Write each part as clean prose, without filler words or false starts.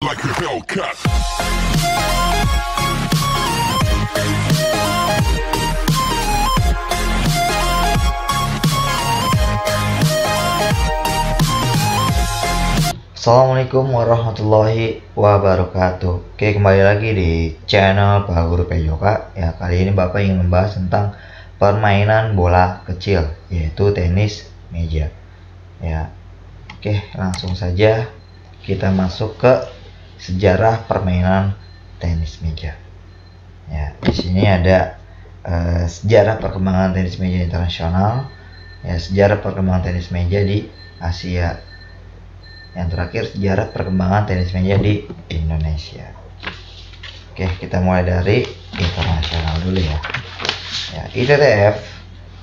like a Hellcat. Assalamualaikum warahmatullahi wabarakatuh. Oke, kembali lagi di channel Pak Guru Pejoka. Ya, kali ini Bapak ingin membahas tentang permainan bola kecil, yaitu tenis meja. Ya, oke, langsung saja kita masuk ke sejarah permainan tenis meja. Ya, di sini ada sejarah perkembangan tenis meja internasional. Ya, sejarah perkembangan tenis meja di Asia. Yang terakhir, sejarah perkembangan tenis meja di Indonesia. Oke, kita mulai dari internasional dulu ya. Ya, ITTF,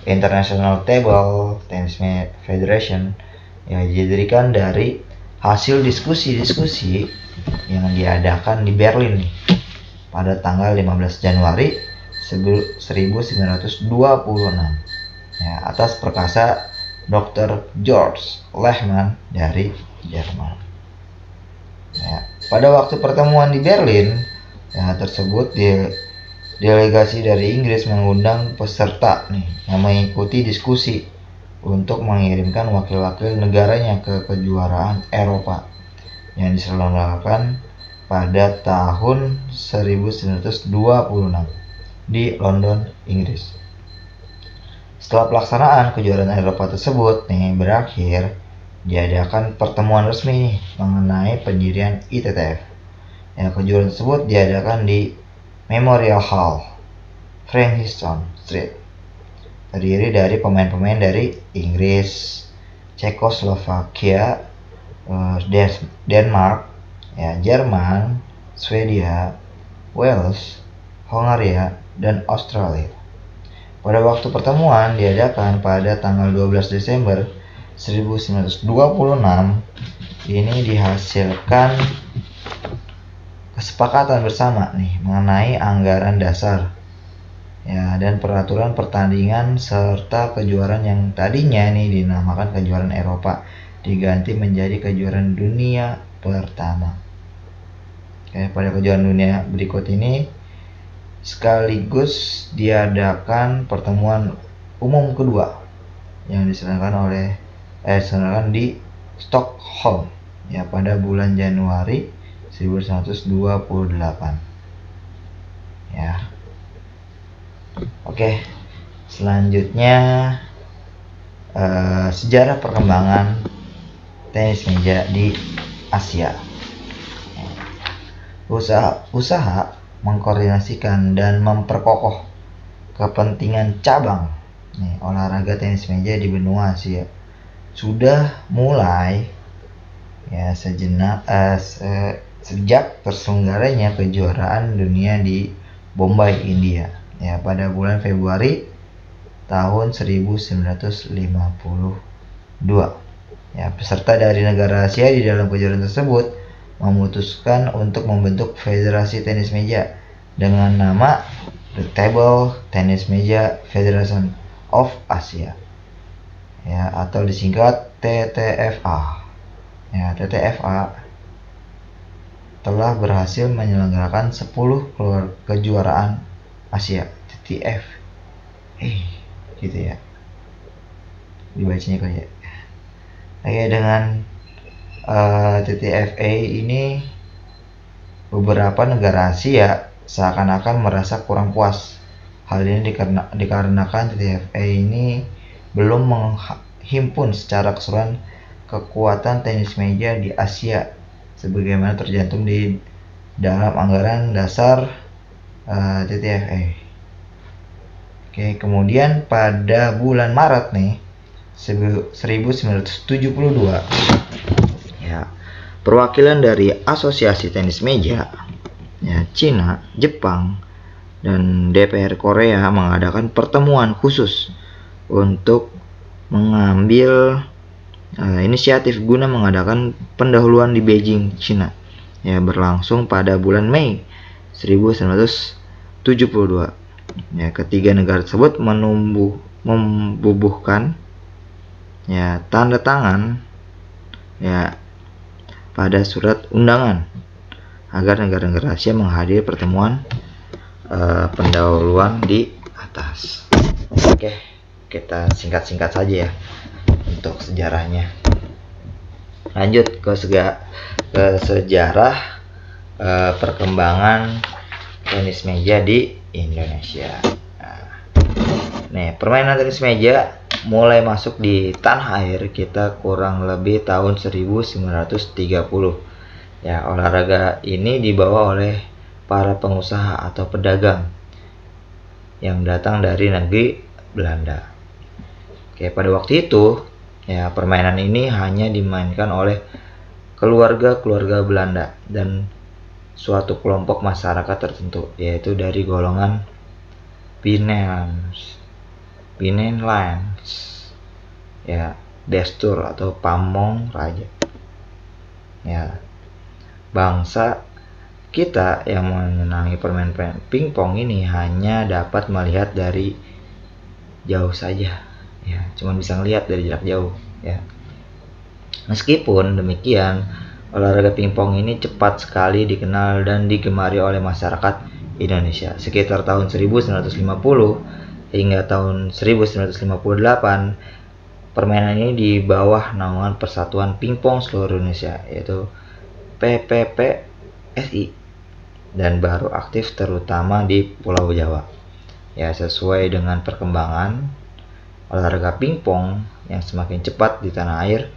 International Table Tennis Federation, ya, didirikan dari hasil diskusi-diskusi yang diadakan di Berlin nih, pada tanggal 15 Januari 1926, ya, atas perkasa Dr. George Lehmann dari Jerman. Ya, pada waktu pertemuan di Berlin, ya, tersebut delegasi dari Inggris mengundang peserta nih yang mengikuti diskusi untuk mengirimkan wakil-wakil negaranya ke kejuaraan Eropa yang diselenggarakan pada tahun 1926 di London, Inggris. Setelah pelaksanaan kejuaraan Eropa tersebut nih berakhir, diadakan pertemuan resmi nih mengenai pendirian ITTF. Ya, kejuaraan tersebut diadakan di Memorial Hall, Frankston Street. Terdiri dari pemain-pemain dari Inggris, Cekoslovakia, Denmark, ya, Jerman, Swedia, Wales, Hongaria, dan Australia. Pada waktu pertemuan diadakan pada tanggal 12 Desember 1926, ini dihasilkan kesepakatan bersama nih mengenai anggaran dasar, ya, dan peraturan pertandingan serta kejuaraan yang tadinya nih dinamakan kejuaraan Eropa diganti menjadi kejuaraan dunia pertama. Oke, pada kejuaraan dunia berikut ini sekaligus diadakan pertemuan umum kedua yang diselenggarakan di Stockholm, ya, pada bulan Januari 1928. Ya. Oke. Selanjutnya sejarah perkembangan tenis meja di Asia. Usaha mengkoordinasikan dan memperkokoh kepentingan cabang olahraga tenis meja di benua Asia sudah mulai, ya, sejak terselenggaranya kejuaraan dunia di Bombay, India, ya, pada bulan Februari tahun 1952. Ya, peserta dari negara Asia di dalam kejuaraan tersebut memutuskan untuk membentuk federasi tenis meja dengan nama The Table Tennis Meja Federation of Asia, ya, atau disingkat TTFA. Ya, TTFA telah berhasil menyelenggarakan 10 kejuaraan Asia. TTF, gitu ya dibacanya kali ya. Oke, dengan TTFA ini beberapa negara Asia seakan-akan merasa kurang puas. Hal ini dikarenakan TTFA ini belum menghimpun secara keseluruhan kekuatan tenis meja di Asia sebagaimana tercantum di dalam anggaran dasar TTFA. Oke, kemudian pada bulan Maret nih 1972, ya, perwakilan dari Asosiasi Tenis Meja, ya, Cina, Jepang, dan DPR Korea mengadakan pertemuan khusus untuk mengambil inisiatif guna mengadakan pendahuluan di Beijing, Cina, ya, berlangsung pada bulan Mei 1972. Ya, ketiga negara tersebut membubuhkan, ya, tanda tangan, ya, pada surat undangan agar negara-negara Asia menghadiri pertemuan pendahuluan di atas. Oke, kita singkat-singkat saja ya untuk sejarahnya. Lanjut ke sejarah perkembangan tenis meja di Indonesia. Nih, permainan tenis meja mulai masuk di tanah air kita kurang lebih tahun 1930. Ya, olahraga ini dibawa oleh para pengusaha atau pedagang yang datang dari negeri Belanda. Oke, pada waktu itu ya, permainan ini hanya dimainkan oleh keluarga-keluarga Belanda dan suatu kelompok masyarakat tertentu, yaitu dari golongan Bineenlands, ya, Destur atau Pamong Raja. Ya, bangsa kita yang menyenangi permainan pingpong ini hanya dapat melihat dari jauh saja. Ya, cuma bisa ngelihat dari jarak jauh ya. Meskipun demikian, olahraga pingpong ini cepat sekali dikenal dan digemari oleh masyarakat Indonesia. Sekitar tahun 1950 hingga tahun 1958, permainan ini di bawah naungan Persatuan Pingpong Seluruh Indonesia, yaitu PPPSI, dan baru aktif terutama di Pulau Jawa. Ya, sesuai dengan perkembangan olahraga pingpong yang semakin cepat di tanah air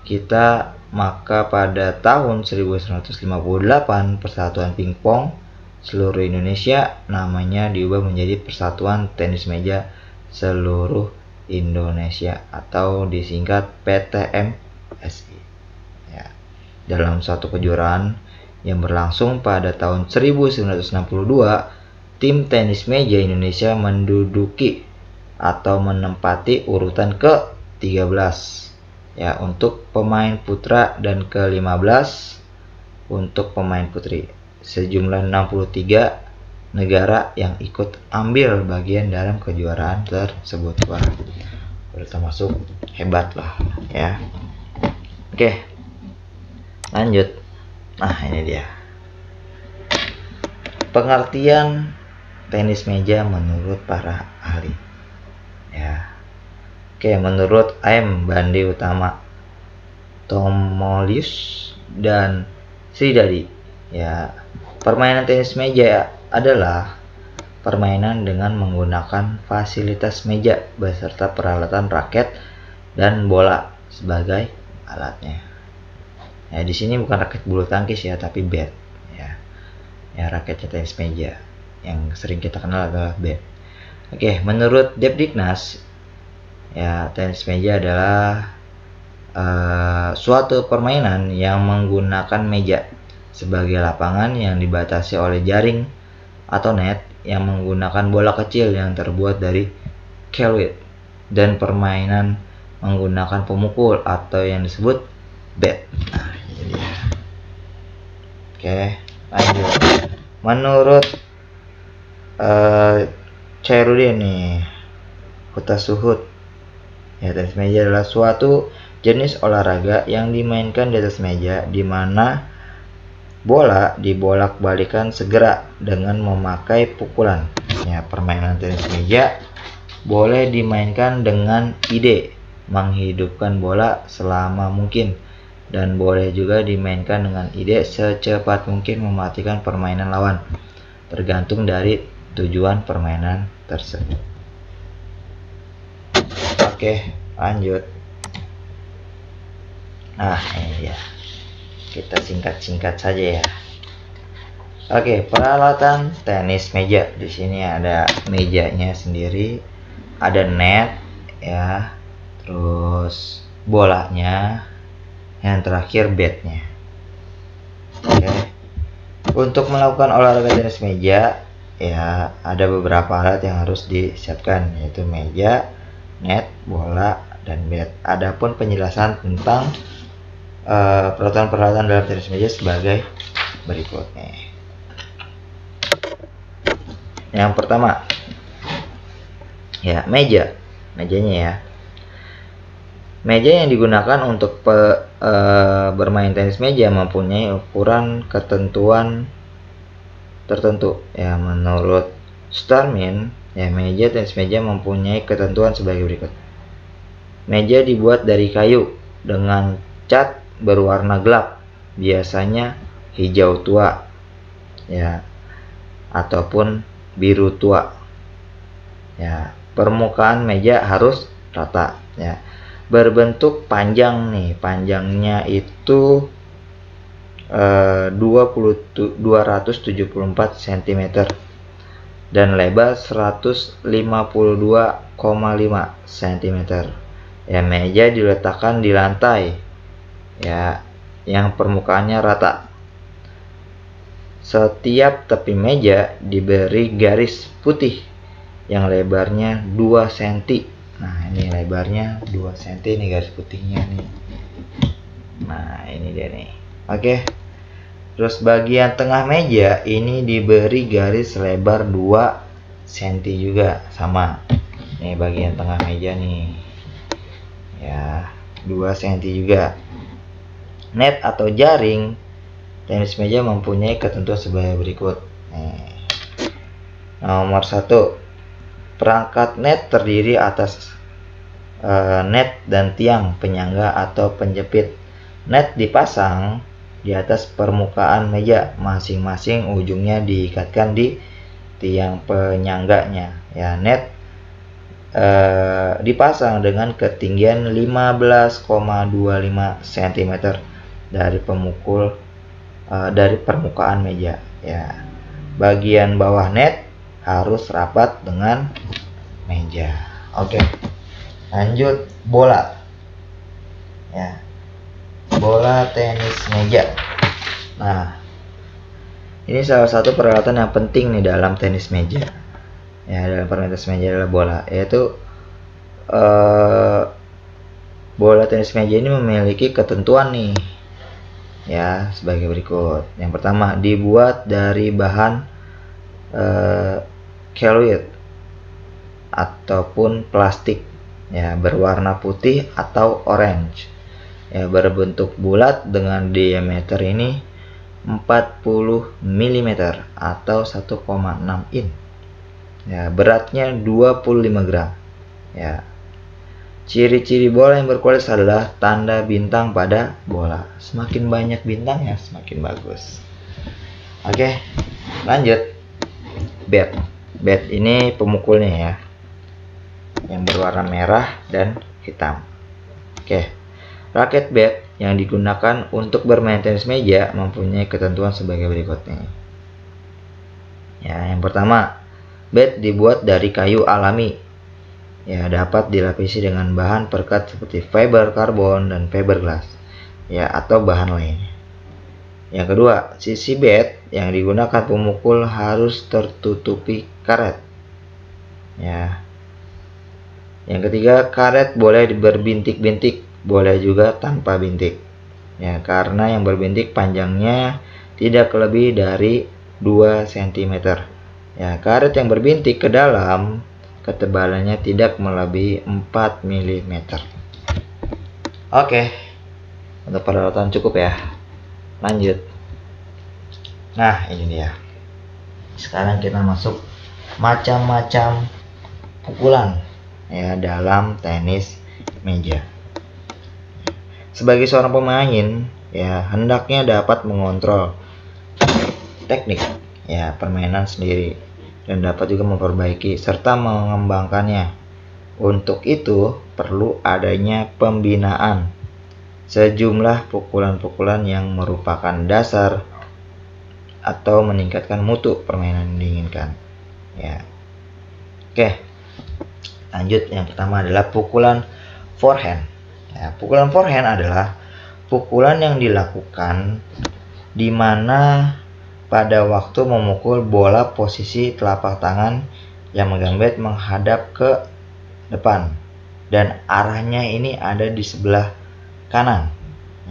kita, maka pada tahun 1958 Persatuan Pingpong Seluruh Indonesia namanya diubah menjadi Persatuan Tenis Meja Seluruh Indonesia atau disingkat PTMSI. Ya, dalam suatu kejuaraan yang berlangsung pada tahun 1962, tim tenis meja Indonesia menduduki atau menempati urutan ke-13 ya untuk pemain putra dan ke-15 untuk pemain putri. Sejumlah 63 negara yang ikut ambil bagian dalam kejuaraan tersebut. Wah, udah termasuk hebat lah ya. Oke, lanjut. Nah, ini dia pengertian tenis meja menurut para ahli. Ya, oke, menurut AM Bandi Utama, Tomolius dan Sridadi, ya, permainan tenis meja adalah permainan dengan menggunakan fasilitas meja beserta peralatan raket dan bola sebagai alatnya. Ya, di sini bukan raket bulu tangkis ya, tapi bat. Ya, raketnya tenis meja yang sering kita kenal adalah bat. Oke, menurut Depdiknas, ya, tenis meja adalah suatu permainan yang menggunakan meja sebagai lapangan yang dibatasi oleh jaring atau net yang menggunakan bola kecil yang terbuat dari keluid dan permainan menggunakan pemukul atau yang disebut bat. Nah, ini dia. Oke, lanjut. Menurut Chairudin nih, Kota Suhud, ya, tenis meja adalah suatu jenis olahraga yang dimainkan di atas meja di mana bola dibolak-balikan segera dengan memakai pukulan. Ya, permainan tenis meja boleh dimainkan dengan ide menghidupkan bola selama mungkin dan boleh juga dimainkan dengan ide secepat mungkin mematikan permainan lawan, tergantung dari tujuan permainan tersebut. Oke, lanjut. Nah, ini dia. Kita singkat-singkat saja ya. Oke, peralatan tenis meja. Di sini ada mejanya sendiri, ada net ya, terus bolanya, yang terakhir batnya. Oke. Untuk melakukan olahraga tenis meja, ya, ada beberapa alat yang harus disiapkan, yaitu meja, net, bola, dan bat. Adapun penjelasan tentang peralatan-peralatan dalam tenis meja sebagai berikutnya. Yang pertama, ya, mejanya ya. Meja yang digunakan untuk bermain tenis meja mempunyai ukuran ketentuan tertentu. Ya, menurut Starmin, ya, meja tenis meja mempunyai ketentuan sebagai berikut. Meja dibuat dari kayu dengan cat berwarna gelap, biasanya hijau tua, ya, ataupun biru tua. Ya, permukaan meja harus rata, ya. Berbentuk panjang nih, panjangnya itu 274 cm dan lebar 152,5 cm. Ya, meja diletakkan di lantai, ya, yang permukaannya rata. Setiap tepi meja diberi garis putih yang lebarnya 2 cm. Nah, ini lebarnya 2 cm nih garis putihnya nih. Nah, ini dia nih. Oke. Terus bagian tengah meja ini diberi garis lebar 2 cm juga, sama. Nih bagian tengah meja nih. Ya, 2 cm juga. Net atau jaring tenis meja mempunyai ketentuan sebagai berikut. Nomor 1. Perangkat net terdiri atas net dan tiang penyangga atau penjepit. Net dipasang di atas permukaan meja, masing-masing ujungnya diikatkan di tiang penyangganya. Ya, net dipasang dengan ketinggian 15,25 cm dari permukaan meja. Ya, bagian bawah net harus rapat dengan meja. Oke, lanjut bola. Ya, bola tenis meja. Nah, ini salah satu peralatan yang penting nih dalam tenis meja. Ya, dalam permainan tenis meja adalah bola, yaitu bola tenis meja ini memiliki ketentuan nih, ya, sebagai berikut. Yang pertama, dibuat dari bahan keloid ataupun plastik, ya, berwarna putih atau orange, ya, berbentuk bulat dengan diameter ini 40 mm atau 1,6 in. Ya, beratnya 25 gram. Ya. Ciri-ciri bola yang berkualitas adalah tanda bintang pada bola. Semakin banyak bintangnya semakin bagus. Oke, lanjut. Bat. Bat ini pemukulnya, ya, yang berwarna merah dan hitam. Oke. Raket bat yang digunakan untuk bermain tenis meja mempunyai ketentuan sebagai berikutnya. Ya, yang pertama, bat dibuat dari kayu alami. Ya, dapat dilapisi dengan bahan perekat seperti fiber karbon dan fiberglass, ya, atau bahan lain. Yang kedua, sisi bat yang digunakan pemukul harus tertutupi karet. Ya. Yang ketiga, karet boleh berbintik-bintik, boleh juga tanpa bintik. Ya, karena yang berbintik panjangnya tidak lebih dari 2 cm. Ya, karet yang berbintik ke dalam ketebalannya tidak melebihi 4 mm. Oke. Untuk peralatan cukup, ya. Lanjut. Nah, ini dia. Sekarang kita masuk macam-macam pukulan, ya, dalam tenis meja. Sebagai seorang pemain, ya, hendaknya dapat mengontrol teknik, ya, permainan sendiri dan dapat juga memperbaiki serta mengembangkannya. Untuk itu perlu adanya pembinaan sejumlah pukulan-pukulan yang merupakan dasar atau meningkatkan mutu permainan yang diinginkan. Ya. Oke. Lanjut, yang pertama adalah pukulan forehand. Ya, pukulan forehand adalah pukulan yang dilakukan di mana pada waktu memukul bola posisi telapak tangan yang memegang bat menghadap ke depan dan arahnya ini ada di sebelah kanan.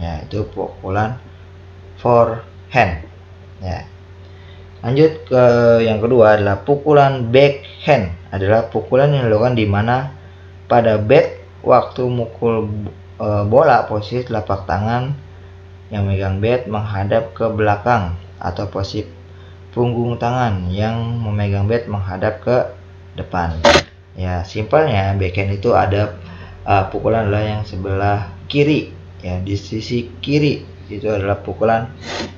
Ya, itu pukulan forehand. Ya. Lanjut ke yang kedua adalah pukulan backhand. Adalah pukulan yang dilakukan di mana pada bat waktu mukul bola, posisi telapak tangan yang memegang bat menghadap ke belakang, atau posisi punggung tangan yang memegang bat menghadap ke depan. Ya, simpelnya backhand itu ada pukulan adalah yang sebelah kiri, ya, di sisi kiri itu adalah pukulan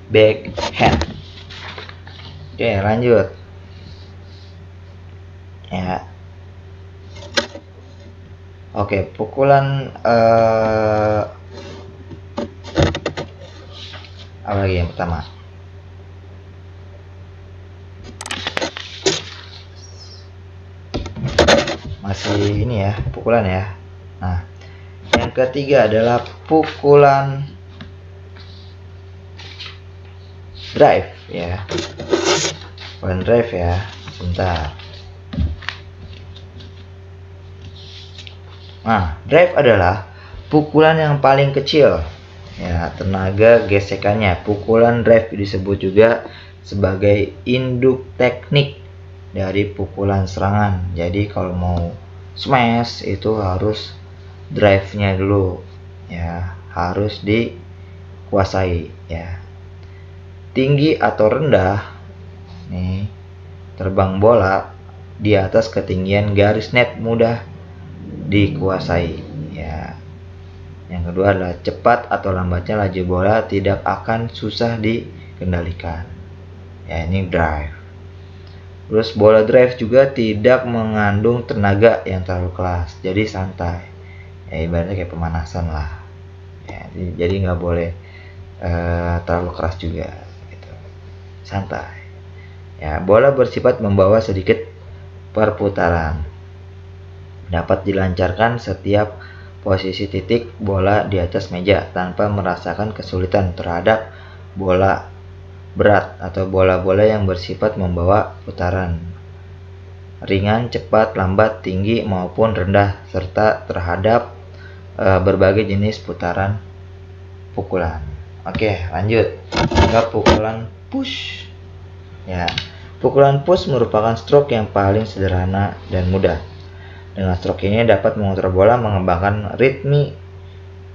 backhand. Oke, lanjut ya. Oke, pukulan apa lagi yang pertama? Masih ini ya, pukulan ya. Nah, yang ketiga adalah pukulan drive ya. Pukulan drive ya. Sebentar. Nah, drive adalah pukulan yang paling kecil ya, tenaga gesekannya. Pukulan drive disebut juga sebagai induk teknik dari pukulan serangan. Jadi kalau mau smash itu harus drive-nya dulu ya, harus dikuasai ya. Tinggi atau rendah nih, terbang bola di atas ketinggian garis net mudah dikuasai ya. Yang kedua adalah cepat atau lambatnya laju bola tidak akan susah dikendalikan ya, ini drive. Terus bola drive juga tidak mengandung tenaga yang terlalu keras, jadi santai ya, ibaratnya kayak pemanasan lah ya, jadi nggak boleh terlalu keras juga gitu. Santai ya. Bola bersifat membawa sedikit perputaran, dapat dilancarkan setiap posisi titik bola di atas meja tanpa merasakan kesulitan terhadap bola berat atau bola-bola yang bersifat membawa putaran ringan, cepat, lambat, tinggi maupun rendah, serta terhadap berbagai jenis putaran pukulan. Oke, lanjut ke pukulan push ya. Pukulan push merupakan stroke yang paling sederhana dan mudah. Dengan stroke ini dapat mengontrol bola, mengembangkan ritme,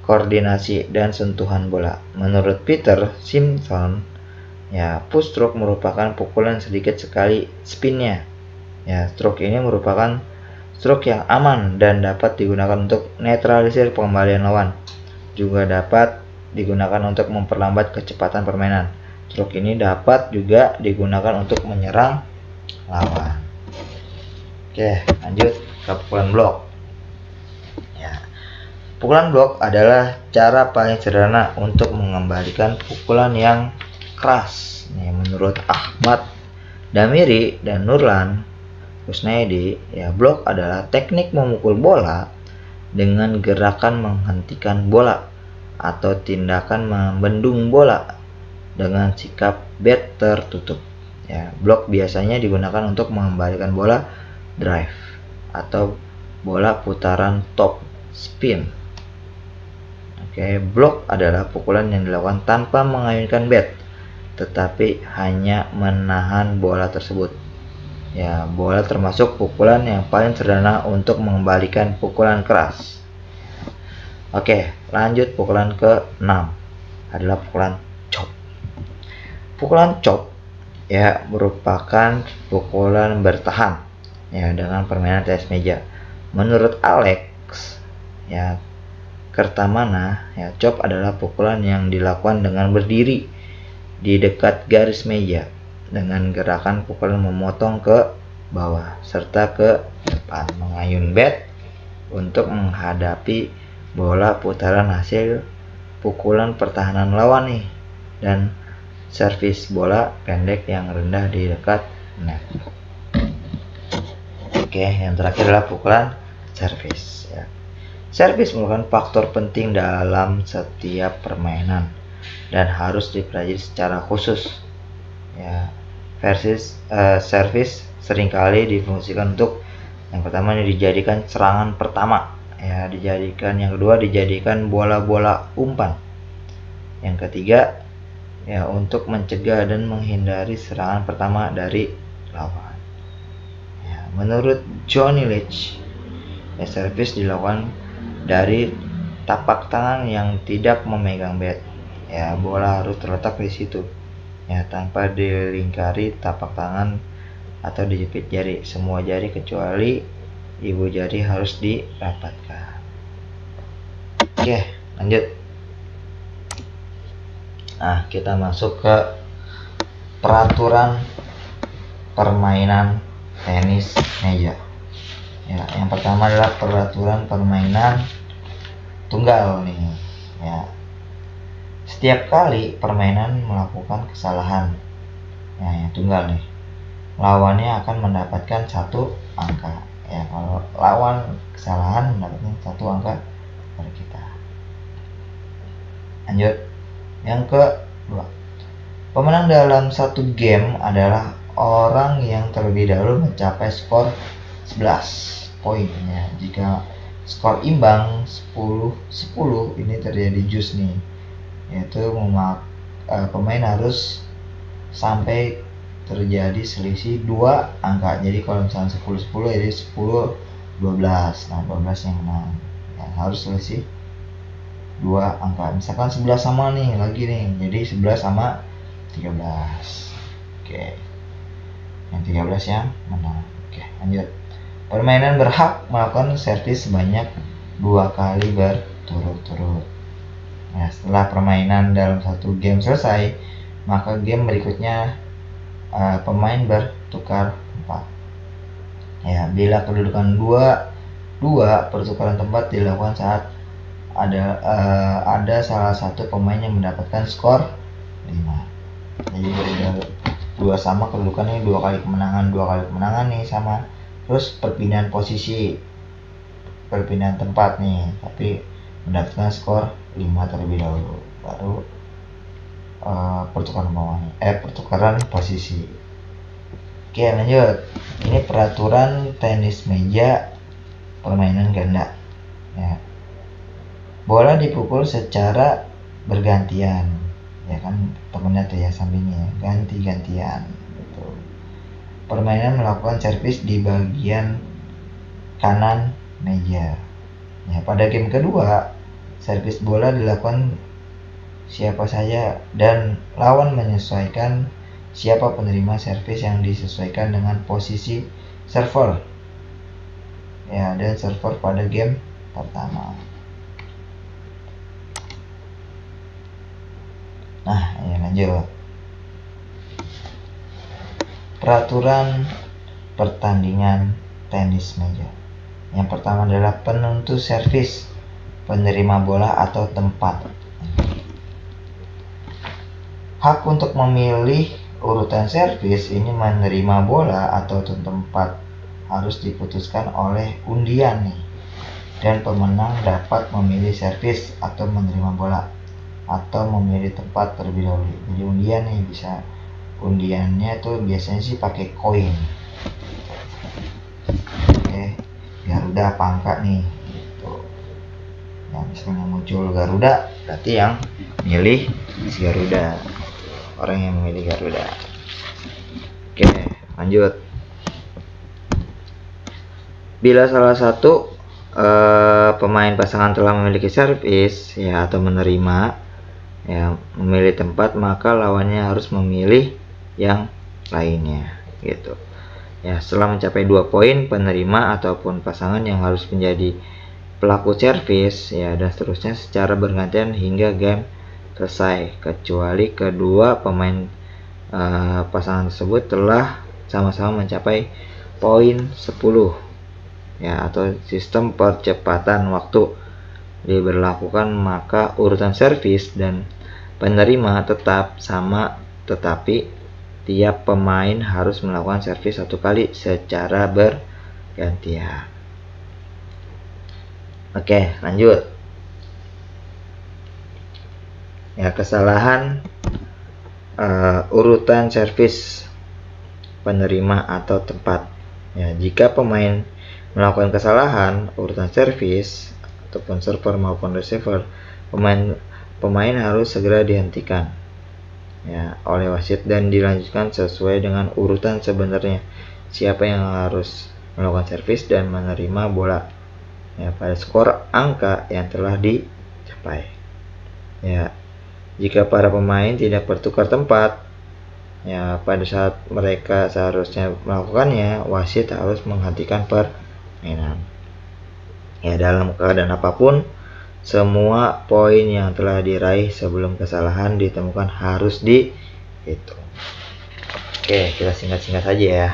koordinasi, dan sentuhan bola. Menurut Peter Simpson, ya, push stroke merupakan pukulan sedikit sekali spinnya. Ya, stroke ini merupakan stroke yang aman dan dapat digunakan untuk netralisir pengembalian lawan. Juga dapat digunakan untuk memperlambat kecepatan permainan. Stroke ini dapat juga digunakan untuk menyerang lawan. Oke, lanjut ke pukulan blok ya. Pukulan blok adalah cara paling sederhana untuk mengembalikan pukulan yang keras nih, menurut Ahmad Damiri dan Nurlan Kusnaidi ya. Blok adalah teknik memukul bola dengan gerakan menghentikan bola atau tindakan membendung bola dengan sikap bat tertutup ya. Blok biasanya digunakan untuk mengembalikan bola drive atau bola putaran top spin. Oke, blok adalah pukulan yang dilakukan tanpa mengayunkan bat, tetapi hanya menahan bola tersebut. Ya, bola termasuk pukulan yang paling sederhana untuk mengembalikan pukulan keras. Oke, lanjut pukulan ke-6 adalah pukulan chop. Pukulan chop ya merupakan pukulan bertahan ya dengan permainan tenis meja. Menurut Alex ya Kertamana ya, chop adalah pukulan yang dilakukan dengan berdiri di dekat garis meja dengan gerakan pukulan memotong ke bawah serta ke depan, mengayun bat untuk menghadapi bola putaran hasil pukulan pertahanan lawan nih, dan servis bola pendek yang rendah di dekat net. Oke, yang terakhir adalah pukulan servis ya. Servis merupakan faktor penting dalam setiap permainan dan harus dipelajari secara khusus ya. Servis seringkali difungsikan untuk yang pertama ini dijadikan serangan pertama ya, yang kedua dijadikan bola-bola umpan, yang ketiga ya untuk mencegah dan menghindari serangan pertama dari lawan ya. Menurut Johnny Leach ya, servis dilakukan dari tapak tangan yang tidak memegang bat. Ya, bola harus terletak di situ. Ya, tanpa dilingkari tapak tangan atau dijepit jari. Semua jari kecuali ibu jari harus dirapatkan. Oke, lanjut. Nah, kita masuk ke peraturan permainan tenis meja. Ya, yang pertama adalah peraturan permainan tunggal nih. Ya, setiap kali permainan melakukan kesalahan, ya, yang tunggal nih, lawannya akan mendapatkan 1 angka. Ya, kalau lawan kesalahan mendapatkan 1 angka dari kita. Lanjut. Yang kedua, pemenang dalam satu game adalah orang yang terlebih dahulu mencapai skor 11 poinnya. Jika skor imbang 10-10 ini terjadi jus nih, yaitu pemain harus sampai terjadi selisih 2 angka. Jadi kalau misalnya 10-10 jadi 10-12. Nah, 12 yang menang. Ya, harus selisih 2 angka. Misalkan 11 sama nih lagi nih, jadi 11 sama 13. Oke, yang 13 yang menang. Oke, lanjut. Permainan berhak melakukan servis sebanyak 2 kali berturut-turut. Nah, setelah permainan dalam satu game selesai, maka game berikutnya pemain bertukar tempat. Ya, bila kedudukan 2-2, pertukaran tempat dilakukan saat ada salah satu pemain yang mendapatkan skor 5. Jadi dari 2 sama kedudukannya 2 kali kemenangan nih sama. Terus perpindahan posisi, perpindahan tempat nih, tapi mendapatkan skor 5 terlebih dahulu, baru pertukaran posisi. Oke, lanjut. Ini peraturan tenis meja permainan ganda. Ya, bola dipukul secara bergantian, ya kan, temennya tuh ya sampingnya, ganti-gantian. Permainan melakukan servis di bagian kanan meja. Ya, pada game kedua, servis bola dilakukan siapa saja dan lawan menyesuaikan siapa penerima servis yang disesuaikan dengan posisi server. Ya, dan server pada game pertama. Nah, ya lanjut. Peraturan pertandingan tenis meja. Yang pertama adalah penentu servis, penerima bola atau tempat. Hak untuk memilih urutan servis ini menerima bola atau tempat harus diputuskan oleh undian nih. Dan pemenang dapat memilih servis atau menerima bola atau memilih tempat terlebih dahulu. Jadi undian nih, bisa undiannya tuh biasanya sih pakai koin. Oke, Garuda apa angka nih gitu. Nah, misalnya muncul Garuda, berarti yang milih si Garuda, orang yang memilih Garuda. Oke, lanjut. Bila salah satu pemain pasangan telah memiliki servis, ya, atau menerima, ya, memilih tempat, maka lawannya harus memilih yang lainnya gitu. Ya, setelah mencapai 2 poin, penerima ataupun pasangan yang harus menjadi pelaku servis, ya, dan seterusnya secara bergantian hingga game selesai, kecuali kedua pemain pasangan tersebut telah sama-sama mencapai poin 10, ya, atau sistem percepatan waktu diberlakukan, maka urutan servis dan penerima tetap sama, tetapi tiap pemain harus melakukan servis 1 kali secara bergantian. Oke, lanjut. Ya, kesalahan urutan servis, penerima atau tempat. Ya, jika pemain melakukan kesalahan urutan servis ataupun server maupun receiver, pemain harus segera dihentikan, ya, oleh wasit dan dilanjutkan sesuai dengan urutan sebenarnya siapa yang harus melakukan servis dan menerima bola, ya, pada skor angka yang telah capai. Ya, jika para pemain tidak bertukar tempat, ya pada saat mereka seharusnya melakukannya, wasit harus menghentikan permainan. Ya, dalam keadaan apapun, semua poin yang telah diraih sebelum kesalahan ditemukan harus dihitung. Oke, kita singkat-singkat saja ya.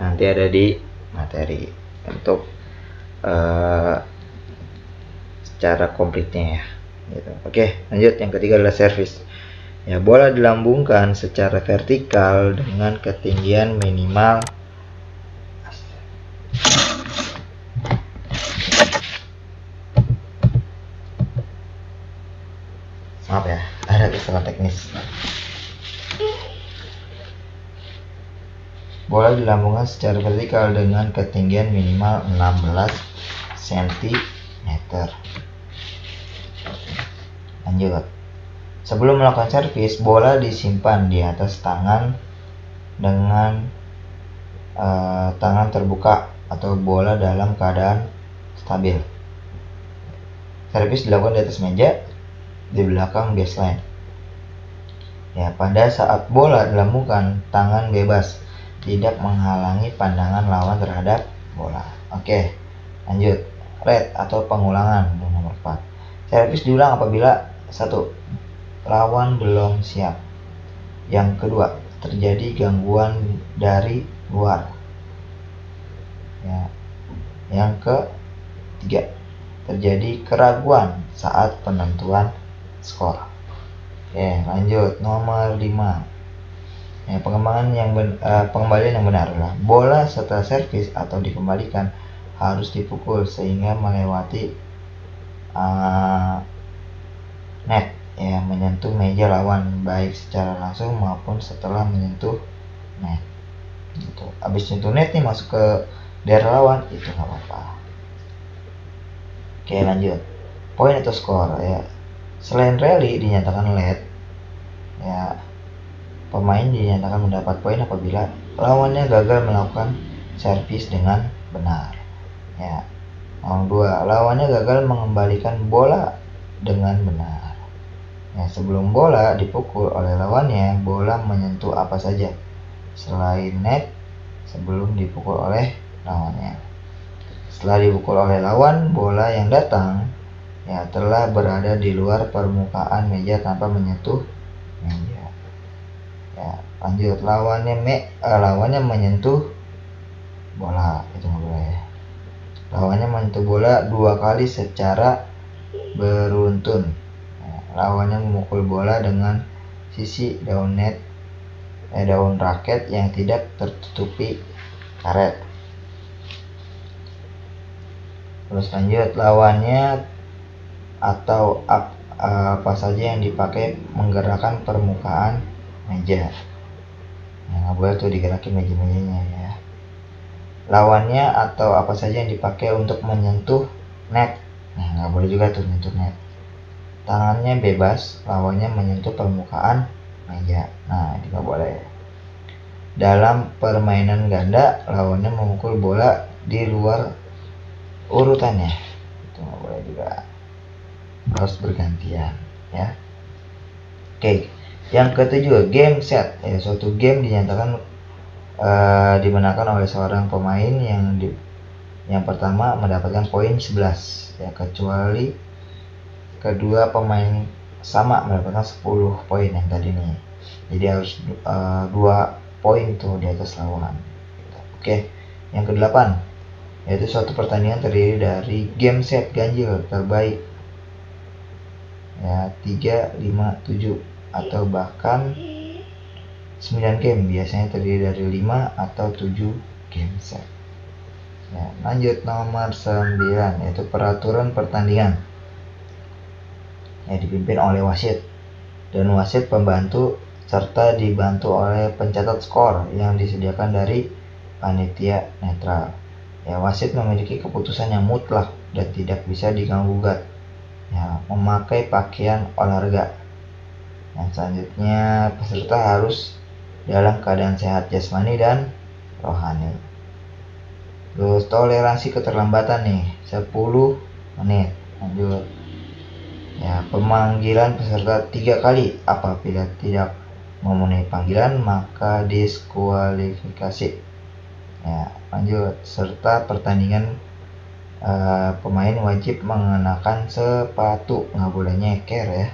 Nanti ada di materi untuk secara komplitnya ya. Gitu. Oke, lanjut. Yang ketiga adalah servis. Ya, bola dilambungkan secara vertikal dengan ketinggian minimal maaf ya, ada kesalahan teknis. Bola dilambungkan secara vertikal dengan ketinggian minimal 16 cm. Lanjut. Sebelum melakukan servis, bola disimpan di atas tangan dengan tangan terbuka atau bola dalam keadaan stabil. Servis dilakukan di atas meja di belakang baseline. Ya, pada saat bola dilambungkan, tangan bebas, tidak menghalangi pandangan lawan terhadap bola. Oke, lanjut. Red atau pengulangan nomor 4. Servis diulang apabila 1. Lawan belum siap. Yang kedua, terjadi gangguan dari luar. Ya. Yang ketiga, terjadi keraguan saat penentuan skor. Oke, lanjut. Nomor 5. Ya, pengembalian yang benar adalah bola setelah servis atau dikembalikan harus dipukul sehingga melewati net, ya, menyentuh meja lawan baik secara langsung maupun setelah menyentuh net. Gitu. Abis nyentuh net nih masuk ke daerah lawan itu nggak apa-apa. Oke, lanjut. Poin atau skor ya. Selain rally dinyatakan lead, ya, pemain dinyatakan mendapat poin apabila lawannya gagal melakukan servis dengan benar. Ya. Nomor 2, lawannya gagal mengembalikan bola dengan benar. Ya, sebelum bola dipukul oleh lawannya, bola menyentuh apa saja selain net sebelum dipukul oleh lawannya. Setelah dipukul oleh lawan, bola yang datang ya telah berada di luar permukaan meja tanpa menyentuh meja. Ya, lanjut. Lawannya menyentuh bola, itu nggak boleh. Lawannya menyentuh bola 2 kali secara beruntun. Lawannya memukul bola dengan sisi daun raket yang tidak tertutupi karet. Terus lanjut, lawannya atau apa saja yang dipakai menggerakkan permukaan meja. Nggak boleh tuh digerakin meja-mejanya ya. Lawannya atau apa saja yang dipakai untuk menyentuh net. Nah, nggak boleh juga tuh menyentuh net. Tangannya bebas, lawannya menyentuh permukaan meja. Nah, ini nggak boleh. Dalam permainan ganda, lawannya memukul bola di luar urutannya. Itu nggak boleh juga. Harus bergantian, ya. Oke, yang ketujuh, game set. Ya, suatu game dinyatakan dimenangkan oleh seorang pemain yang pertama mendapatkan poin 11, ya, kecuali kedua pemain sama mendapatkan 10 poin yang tadi nih. Jadi harus 2 poin tuh di atas lawan. Oke, yang ke-8 yaitu suatu pertandingan terdiri dari game set ganjil terbaik, ya, 3, 5, 7 atau bahkan 9 game, biasanya terdiri dari 5 atau 7 game set. Ya, lanjut. Nomor 9 yaitu peraturan pertandingan. Ya, dipimpin oleh wasit dan wasit pembantu serta dibantu oleh pencatat skor yang disediakan dari panitia netral. Ya, wasit memiliki keputusan yang mutlak dan tidak bisa diganggu-gugat. Ya, memakai pakaian olahraga. Yang selanjutnya, peserta harus dalam keadaan sehat jasmani dan rohani. Terus toleransi keterlambatan nih 10 menit. Lanjut. Ya, pemanggilan peserta 3 kali. Apabila tidak memenuhi panggilan maka diskualifikasi. Ya, lanjut. Serta pertandingan pemain wajib mengenakan sepatu, nggak boleh nyeker ya,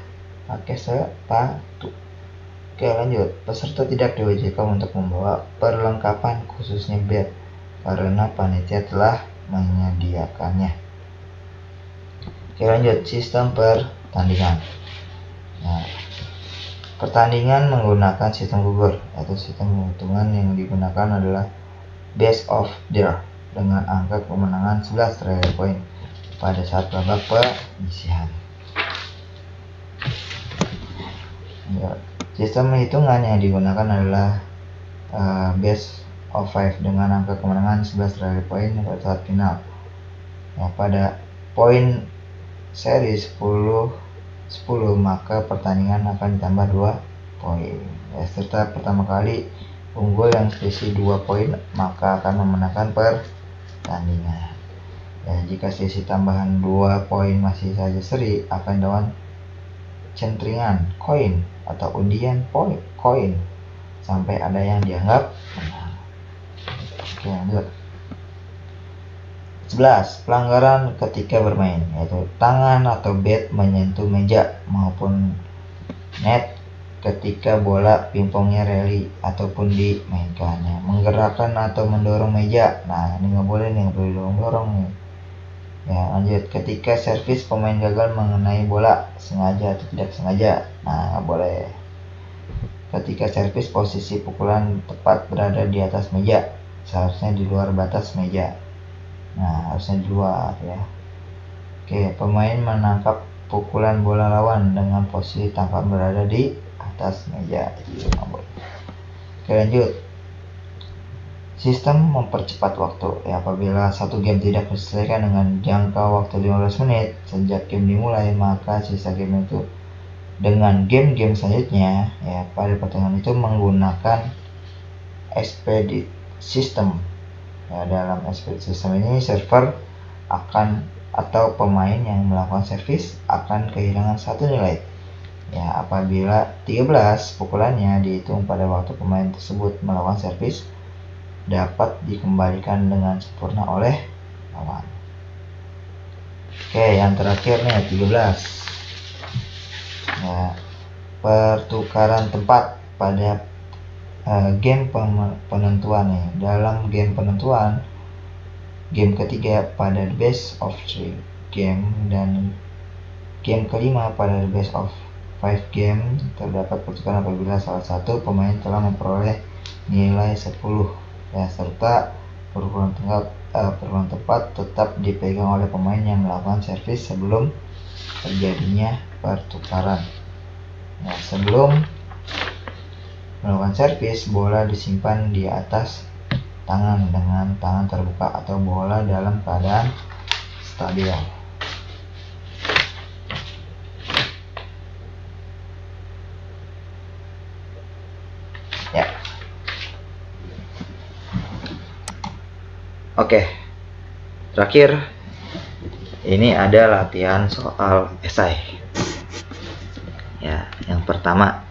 pakai sepatu. Oke, lanjut. Peserta tidak diwajibkan untuk membawa perlengkapan khususnya bat karena panitia telah menyediakannya. Oke, lanjut. Sistem pertandingan. Nah, pertandingan menggunakan sistem gugur, yaitu sistem penghitungan yang digunakan adalah best of draw dengan angka kemenangan 11 terakhir poin pada saat babak penyisihan. Ya, sistem hitungan yang digunakan adalah best of 5 dengan angka kemenangan 11 terakhir poin pada saat final. Ya, pada poin seri 10 maka pertandingan akan ditambah 2 poin. Ya, serta pertama kali unggul yang selisih 2 poin maka akan memenangkan pertandingan. Ya, jika selisih tambahan 2 poin masih saja seri akan dilakukan centringan koin atau undian koin sampai ada yang dianggap menang. Oke, lanjut. 11. Pelanggaran ketika bermain, yaitu tangan atau bat menyentuh meja maupun net ketika bola pingpongnya rally ataupun dimainkannya. Menggerakkan atau mendorong meja, nah ini nggak boleh nih, nggak boleh dorong nih. Ya, lanjut. Ketika servis pemain gagal mengenai bola sengaja atau tidak sengaja, nah nggak boleh. Ketika servis posisi pukulan tepat berada di atas meja, seharusnya di luar batas meja. Nah, harusnya di luar ya. Oke, pemain menangkap pukulan bola lawan dengan posisi tangan berada di atas meja. Oke, lanjut. Sistem mempercepat waktu. Ya, apabila satu game tidak diselesaikan dengan jangka waktu 15 menit sejak game dimulai, maka sisa game itu dengan game-game selanjutnya ya pada pertandingan itu menggunakan expedite system. Ya, dalam expedite system ini server akan atau pemain yang melakukan servis akan kehilangan 1 nilai. Ya, apabila 13 pukulannya dihitung pada waktu pemain tersebut melakukan servis dapat dikembalikan dengan sempurna oleh lawan. Oke, yang terakhir nih 13. Ya, pertukaran tempat pada game penentuan nih. Dalam game penentuan game ketiga pada the best of 3 game dan game kelima pada the best of 5 game terdapat pertukaran apabila salah satu pemain telah memperoleh nilai 10 ya, serta perubahan tempat tetap dipegang oleh pemain yang melakukan servis sebelum terjadinya pertukaran. Nah, sebelum melakukan servis, bola disimpan di atas tangan dengan tangan terbuka atau bola dalam keadaan stabil. Ya. Oke. Terakhir ini ada latihan soal esai. Ya, yang pertama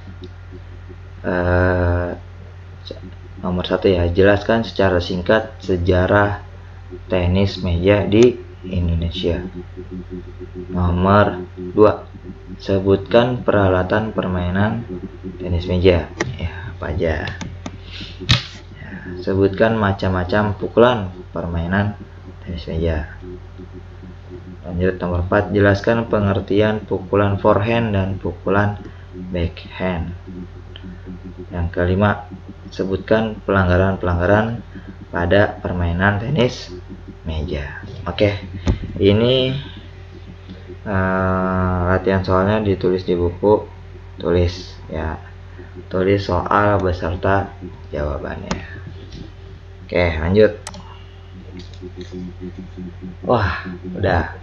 nomor 1 ya, jelaskan secara singkat sejarah tenis meja di Indonesia. Nomor 2, sebutkan peralatan permainan tenis meja. Ya, apa aja? Ya, sebutkan macam-macam pukulan permainan tenis meja. Lanjut, nomor 4, jelaskan pengertian pukulan forehand dan pukulan backhand. Yang kelima, sebutkan pelanggaran-pelanggaran pada permainan tenis meja. Oke, ini latihan soalnya ditulis di buku tulis ya, tulis soal beserta jawabannya. Oke, lanjut. Wah, udah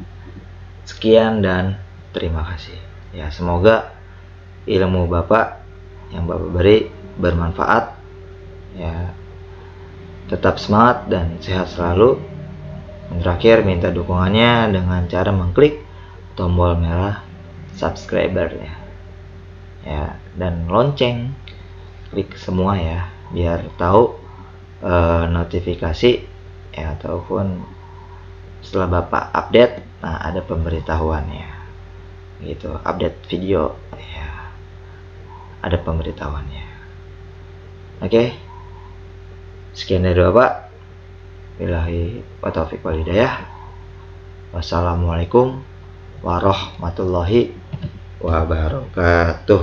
sekian dan terima kasih ya, semoga ilmu Bapak yang Bapak beri bermanfaat ya. Tetap semangat dan sehat selalu. Dan terakhir, minta dukungannya dengan cara mengklik tombol merah subscribernya ya, dan lonceng klik semua ya biar tahu notifikasi ya, ataupun setelah Bapak update nah ada pemberitahuannya gitu, update video ya ada pemberitahuannya. Oke, sekian dari Bapak. Billahi wa taufiq wal hidayah. Wassalamualaikum warahmatullahi wabarakatuh.